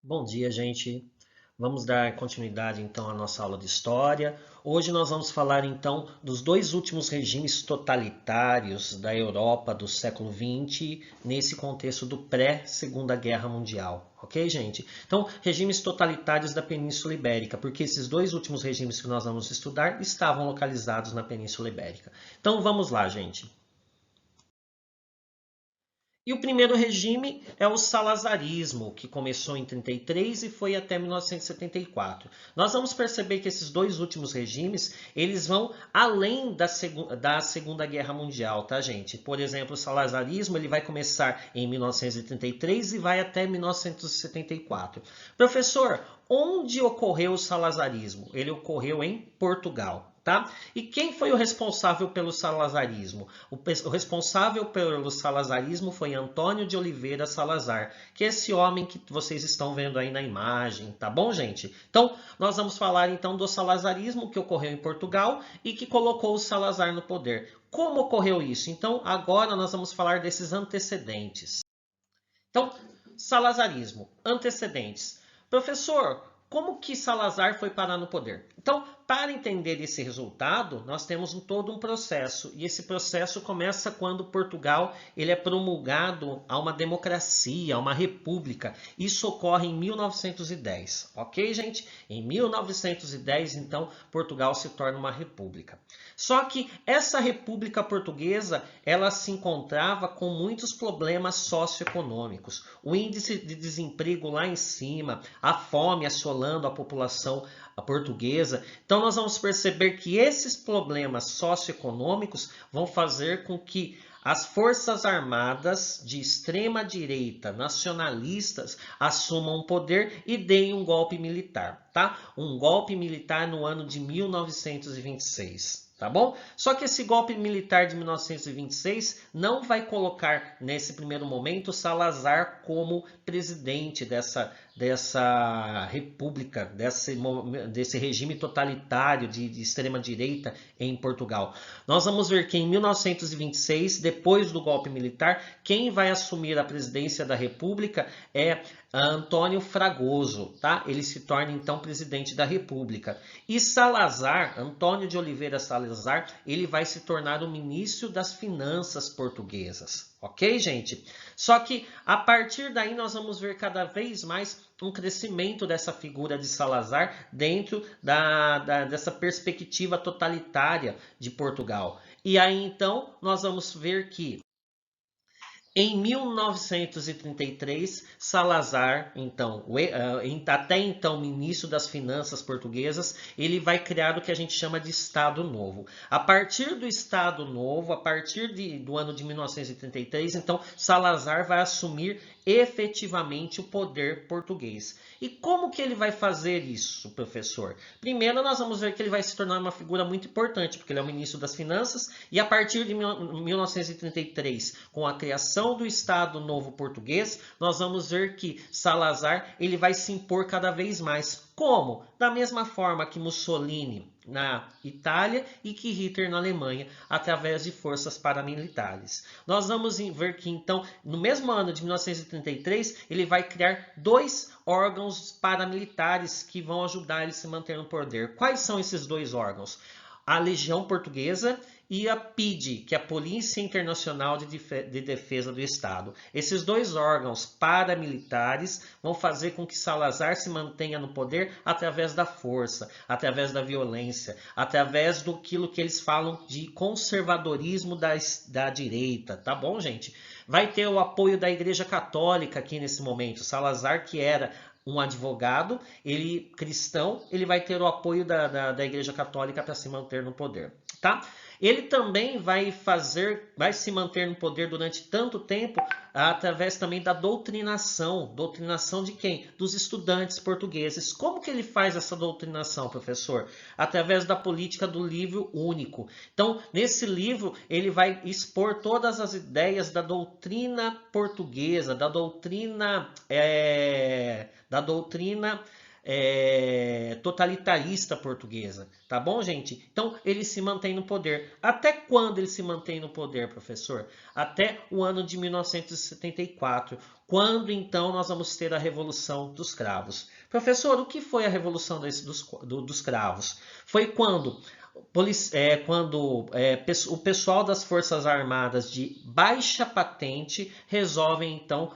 Bom dia, gente. Vamos dar continuidade então à nossa aula de história. Hoje nós vamos falar então dos dois últimos regimes totalitários da Europa do século XX, nesse contexto do pré-Segunda Guerra Mundial. Ok, gente? Então, regimes totalitários da Península Ibérica, porque esses dois últimos regimes que nós vamos estudar estavam localizados na Península Ibérica. Então, vamos lá, gente. E o primeiro regime é o salazarismo, que começou em 33 e foi até 1974. Nós vamos perceber que esses dois últimos regimes, eles vão além da Segunda Guerra Mundial, tá, gente? Por exemplo, o salazarismo, ele vai começar em 1933 e vai até 1974. Professor, onde ocorreu o salazarismo? Ele ocorreu em Portugal. Tá? E quem foi o responsável pelo salazarismo? O responsável pelo salazarismo foi Antônio de Oliveira Salazar, que é esse homem que vocês estão vendo aí na imagem, tá bom, gente? Então, nós vamos falar então do salazarismo que ocorreu em Portugal e que colocou o Salazar no poder. Como ocorreu isso? Então, agora nós vamos falar desses antecedentes. Então, salazarismo, antecedentes. Professor, como que Salazar foi parar no poder? Então, para entender esse resultado, nós temos todo um processo. E esse processo começa quando Portugal ele é promulgado a uma democracia, a uma república. Isso ocorre em 1910, ok, gente? Em 1910, então, Portugal se torna uma república. Só que essa República Portuguesa, ela se encontrava com muitos problemas socioeconômicos. O índice de desemprego lá em cima, a fome assolando a população portuguesa. Então nós vamos perceber que esses problemas socioeconômicos vão fazer com que as forças armadas de extrema direita, nacionalistas, assumam o poder e deem um golpe militar, tá? Um golpe militar no ano de 1926. Tá bom? Só que esse golpe militar de 1926 não vai colocar, nesse primeiro momento, Salazar como presidente dessa república, desse regime totalitário de extrema-direita em Portugal. Nós vamos ver que em 1926, depois do golpe militar, quem vai assumir a presidência da república é Antônio Fragoso, tá? Ele se torna então presidente da República. E Salazar, Antônio de Oliveira Salazar, ele vai se tornar o ministro das Finanças portuguesas. Ok, gente? Só que a partir daí nós vamos ver cada vez mais um crescimento dessa figura de Salazar dentro dessa perspectiva totalitária de Portugal. E aí então nós vamos ver que em 1933, Salazar, então, até então ministro das Finanças portuguesas, ele vai criar o que a gente chama de Estado Novo. A partir do Estado Novo, a partir do ano de 1933, então, Salazar vai assumir efetivamente o poder português. E como que ele vai fazer isso, professor? Primeiro, nós vamos ver que ele vai se tornar uma figura muito importante, porque ele é o ministro das Finanças, e a partir de 1933, com a criação do Estado Novo Português, nós vamos ver que Salazar ele vai se impor cada vez mais. Como? Da mesma forma que Mussolini na Itália e que Hitler na Alemanha, através de forças paramilitares. Nós vamos ver que, então, no mesmo ano de 1933, ele vai criar dois órgãos paramilitares que vão ajudar ele a se manter no poder. Quais são esses dois órgãos? A Legião Portuguesa e a PIDE, que é a Polícia Internacional de Defesa do Estado. Esses dois órgãos paramilitares vão fazer com que Salazar se mantenha no poder através da força, através da violência, através do que eles falam de conservadorismo da direita, tá bom, gente? Vai ter o apoio da Igreja Católica aqui nesse momento. Salazar, que era um advogado, ele cristão, ele vai ter o apoio da Igreja Católica para se manter no poder, tá? Ele também vai se manter no poder durante tanto tempo através também da doutrinação. Doutrinação de quem? Dos estudantes portugueses. Como que ele faz essa doutrinação, professor? Através da política do livro único. Então, nesse livro, ele vai expor todas as ideias da doutrina portuguesa, da doutrina totalitarista portuguesa, tá bom, gente? Então, ele se mantém no poder. Até quando ele se mantém no poder, professor? Até o ano de 1974, quando então nós vamos ter a Revolução dos Cravos. Professor, o que foi a Revolução dos Cravos? Foi quando o pessoal das Forças Armadas de baixa patente resolvem, então,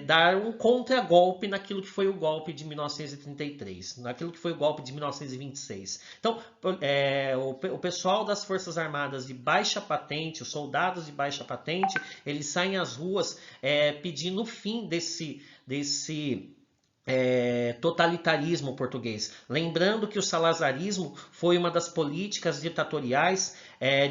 dar um contragolpe naquilo que foi o golpe de 1933, naquilo que foi o golpe de 1926. Então, o pessoal das Forças Armadas de baixa patente, os soldados de baixa patente, eles saem às ruas pedindo o fim desse totalitarismo português. Lembrando que o salazarismo foi uma das políticas ditatoriais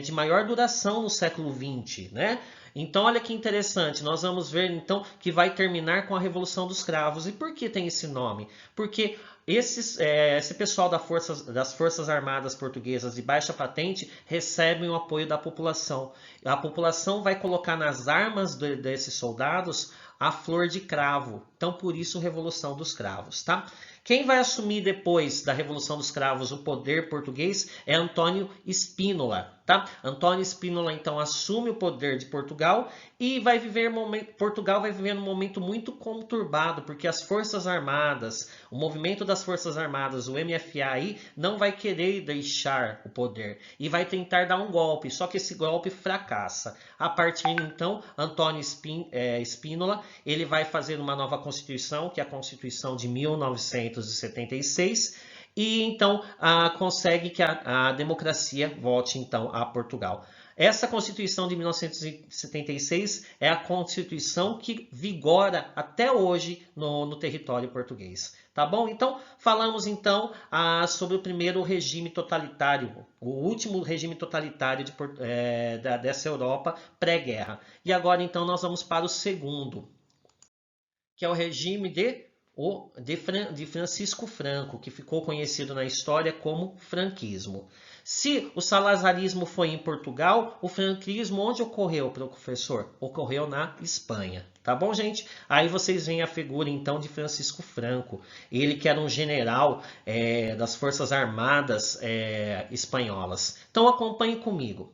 de maior duração no século XX, né? Então, olha que interessante, nós vamos ver então que vai terminar com a Revolução dos Cravos. E por que tem esse nome? Porque esse pessoal das Forças Armadas Portuguesas de baixa patente recebem o apoio da população. A população vai colocar nas armas desses soldados a flor de cravo. Então, por isso, Revolução dos Cravos, tá? Quem vai assumir depois da Revolução dos Cravos o poder português é Antônio Spínola, tá? Antônio Spínola, então, assume o poder de Portugal e Portugal vai viver um momento muito conturbado, porque as Forças Armadas, o movimento das Forças Armadas, o MFA aí, não vai querer deixar o poder e vai tentar dar um golpe, só que esse golpe fracassa. A partir, então, Antônio Spínola, ele vai fazer uma nova Constituição, que é a Constituição de 1976, e então consegue que a democracia volte então a Portugal. Essa Constituição de 1976 é a Constituição que vigora até hoje no território português. Tá bom? Então, falamos então sobre o primeiro regime totalitário, o último regime totalitário dessa Europa pré-guerra. E agora então nós vamos para o segundo, que é o regime de Francisco Franco, que ficou conhecido na história como franquismo. Se o salazarismo foi em Portugal, o franquismo onde ocorreu, professor? Ocorreu na Espanha. Tá bom, gente? Aí vocês veem a figura, então, de Francisco Franco. Ele que era um general das Forças Armadas espanholas. Então, acompanhe comigo.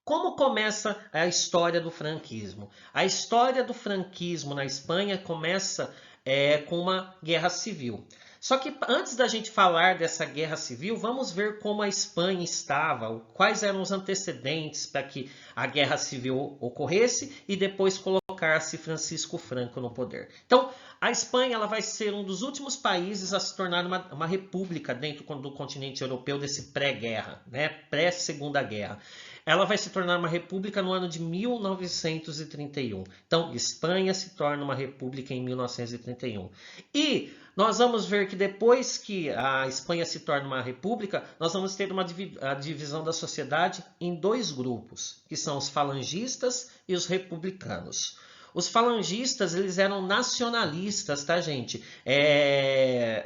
Como começa a história do franquismo? A história do franquismo na Espanha começa com uma guerra civil. Só que antes da gente falar dessa guerra civil, vamos ver como a Espanha estava, quais eram os antecedentes para que a guerra civil ocorresse e depois colocar-se Francisco Franco no poder. Então, a Espanha ela vai ser um dos últimos países a se tornar uma república dentro do continente europeu desse pré-guerra, né? Pré-segunda guerra. Ela vai se tornar uma república no ano de 1931. Então, Espanha se torna uma república em 1931. E nós vamos ver que depois que a Espanha se torna uma república, nós vamos ter a divisão da sociedade em dois grupos, que são os falangistas e os republicanos. Os falangistas, eles eram nacionalistas, tá, gente?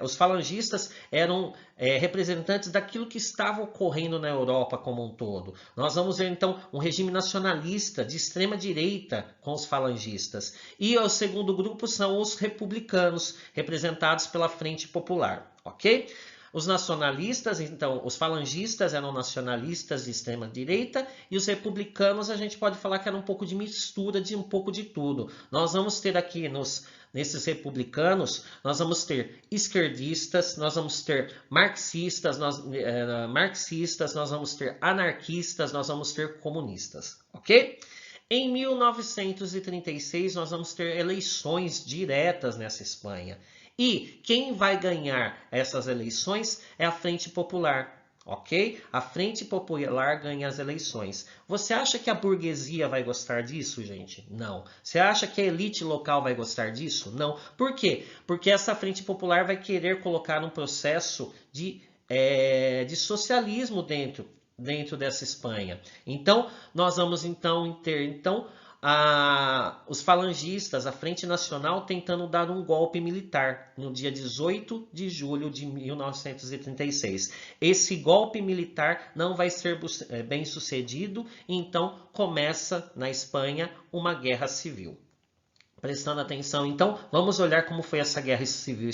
Os falangistas eram representantes daquilo que estava ocorrendo na Europa como um todo. Nós vamos ver, então, um regime nacionalista de extrema direita com os falangistas. E o segundo grupo são os republicanos, representados pela Frente Popular, ok? Os nacionalistas, então, os falangistas eram nacionalistas de extrema direita e os republicanos a gente pode falar que era um pouco de mistura de um pouco de tudo. Nós vamos ter aqui nesses republicanos, nós vamos ter esquerdistas, nós vamos ter marxistas, nós vamos ter anarquistas, nós vamos ter comunistas, ok? Em 1936, nós vamos ter eleições diretas nessa Espanha. E quem vai ganhar essas eleições é a Frente Popular, ok? A Frente Popular ganha as eleições. Você acha que a burguesia vai gostar disso, gente? Não. Você acha que a elite local vai gostar disso? Não. Por quê? Porque essa Frente Popular vai querer colocar um processo de socialismo dentro dessa Espanha. Então, nós vamos ter os falangistas, a Frente Nacional, tentando dar um golpe militar no dia 18 de julho de 1936. Esse golpe militar não vai ser bem sucedido, então começa na Espanha uma guerra civil. Prestando atenção, então, vamos olhar como foi essa guerra civil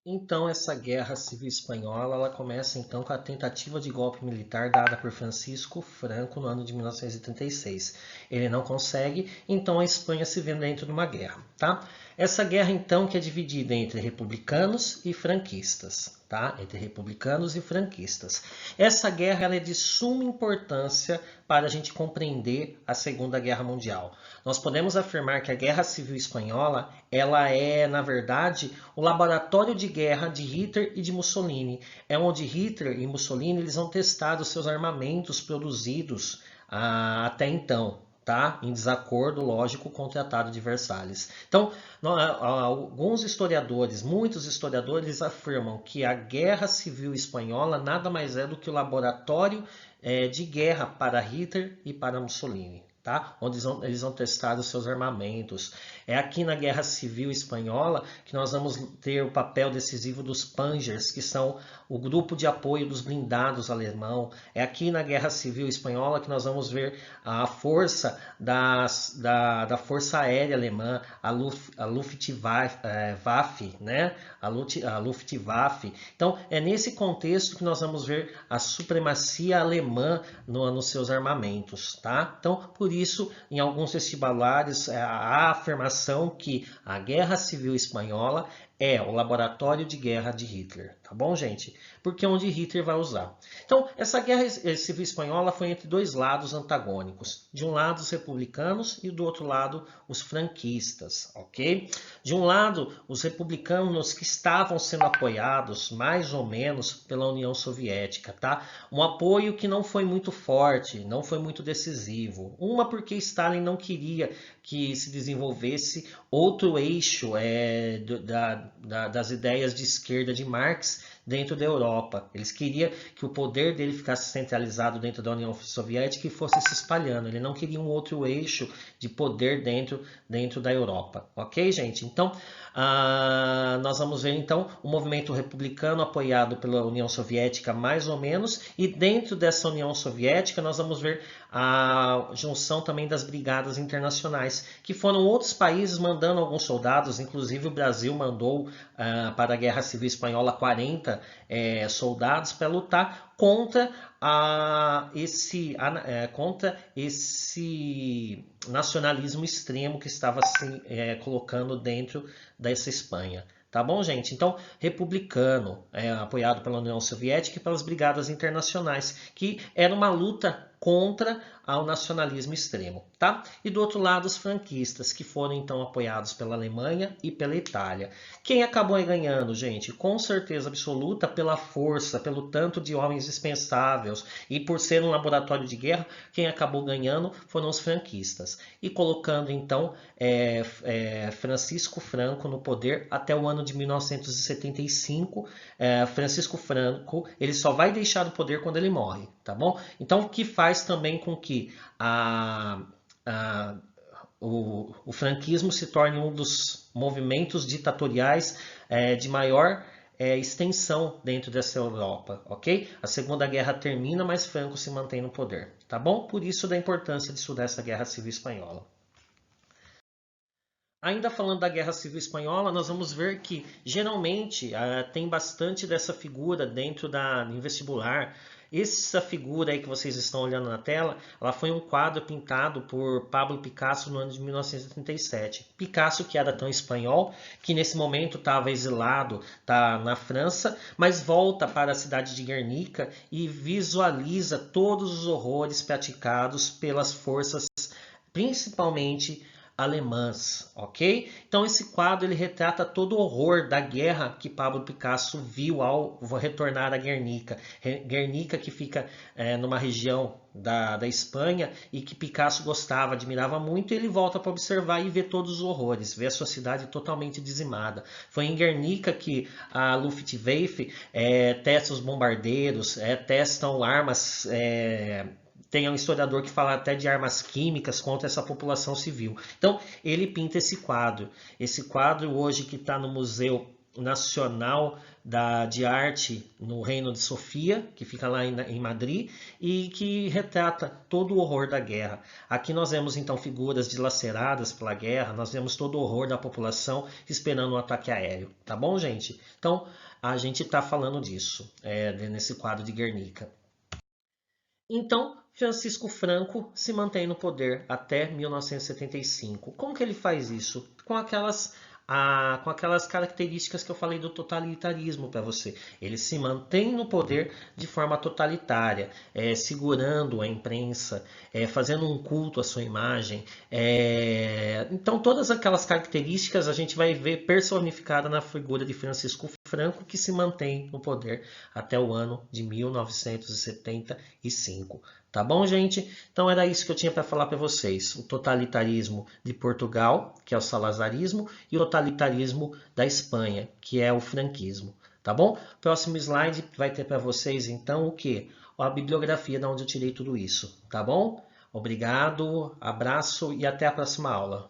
Então, essa Guerra Civil Espanhola, ela começa então com a tentativa de golpe militar dada por Francisco Franco no ano de 1936. Ele não consegue, então a Espanha se vê dentro de uma guerra, tá? Essa guerra então que é dividida entre republicanos e franquistas, tá? Entre republicanos e franquistas. Essa guerra ela é de suma importância para a gente compreender a Segunda Guerra Mundial. Nós podemos afirmar que a Guerra Civil Espanhola, ela é, na verdade, o laboratório de guerra de Hitler e de Mussolini. É onde Hitler e Mussolini eles vão testar os seus armamentos produzidos até então, tá? Em desacordo, lógico, com o Tratado de Versalhes. Então, alguns historiadores, muitos historiadores afirmam que a Guerra Civil Espanhola nada mais é do que o laboratório de guerra para Hitler e para Mussolini. Tá? Onde eles vão testar os seus armamentos. É aqui na Guerra Civil Espanhola que nós vamos ter o papel decisivo dos Panzers, que são o grupo de apoio dos blindados alemão. É aqui na Guerra Civil Espanhola que nós vamos ver a força da Força Aérea Alemã, a Luftwaffe, né? A Luftwaffe. Então, é nesse contexto que nós vamos ver a supremacia alemã nos seus armamentos, tá? Então, por isso, em alguns vestibulares, há a afirmação que a Guerra Civil Espanhola é o laboratório de guerra de Hitler, tá bom, gente? Porque é onde Hitler vai usar. Então, essa Guerra Civil Espanhola foi entre dois lados antagônicos. De um lado, os republicanos e do outro lado, os franquistas, ok? De um lado, os republicanos que estavam sendo apoiados, mais ou menos, pela União Soviética, tá? Um apoio que não foi muito forte, não foi muito decisivo. Uma porque Stalin não queria que se desenvolvesse outro eixo das ideias de esquerda de Marx dentro da Europa. Eles queriam que o poder dele ficasse centralizado dentro da União Soviética e fosse se espalhando. Ele não queria um outro eixo de poder dentro da Europa. Ok, gente? Então, nós vamos ver então o movimento republicano apoiado pela União Soviética mais ou menos, e dentro dessa União Soviética nós vamos ver a junção também das brigadas internacionais, que foram outros países mandando alguns soldados, inclusive o Brasil mandou para a Guerra Civil Espanhola 40 soldados para lutar contra esse nacionalismo extremo que estava se colocando dentro dessa Espanha. Tá bom, gente? Então, republicano, apoiado pela União Soviética e pelas brigadas internacionais, que era uma luta contra o nacionalismo extremo, tá? E do outro lado, os franquistas, que foram então apoiados pela Alemanha e pela Itália. Quem acabou ganhando, gente? Com certeza absoluta, pela força, pelo tanto de homens dispensáveis e por ser um laboratório de guerra, quem acabou ganhando foram os franquistas. E colocando então Francisco Franco no poder até o ano de 1975. Francisco Franco, ele só vai deixar o poder quando ele morre, tá bom? Então, o que faz também com que o franquismo se torne um dos movimentos ditatoriais de maior extensão dentro dessa Europa, ok? A Segunda Guerra termina, mas Franco se mantém no poder, tá bom? Por isso da importância de estudar essa Guerra Civil Espanhola. Ainda falando da Guerra Civil Espanhola, nós vamos ver que geralmente tem bastante dessa figura dentro em vestibular. Essa figura aí que vocês estão olhando na tela, ela foi um quadro pintado por Pablo Picasso no ano de 1937. Picasso, que era tão espanhol, que nesse momento estava exilado, tá na França, mas volta para a cidade de Guernica e visualiza todos os horrores praticados pelas forças, principalmente alemãs, ok? Então esse quadro ele retrata todo o horror da guerra que Pablo Picasso viu ao retornar a Guernica. Guernica que fica numa região da Espanha e que Picasso gostava, admirava muito, e ele volta para observar e ver todos os horrores, ver a sua cidade totalmente dizimada. Foi em Guernica que a Luftwaffe testa os bombardeiros, testam armas. Tem um historiador que fala até de armas químicas contra essa população civil. Então, ele pinta esse quadro. Esse quadro hoje que está no Museu Nacional de Arte no Reino de Sofia, que fica lá em Madrid, e que retrata todo o horror da guerra. Aqui nós vemos então figuras dilaceradas pela guerra, nós vemos todo o horror da população esperando um ataque aéreo, tá bom, gente? Então, a gente está falando disso, nesse quadro de Guernica. Então, Francisco Franco se mantém no poder até 1975. Como que ele faz isso? Com aquelas características que eu falei do totalitarismo para você. Ele se mantém no poder de forma totalitária, segurando a imprensa, fazendo um culto à sua imagem. Então, todas aquelas características a gente vai ver personificada na figura de Francisco Franco, que se mantém no poder até o ano de 1975. Tá bom, gente? Então era isso que eu tinha para falar para vocês. O totalitarismo de Portugal, que é o salazarismo, e o totalitarismo da Espanha, que é o franquismo. Tá bom? Próximo slide vai ter para vocês, então, o quê? A bibliografia de onde eu tirei tudo isso. Tá bom? Obrigado, abraço e até a próxima aula.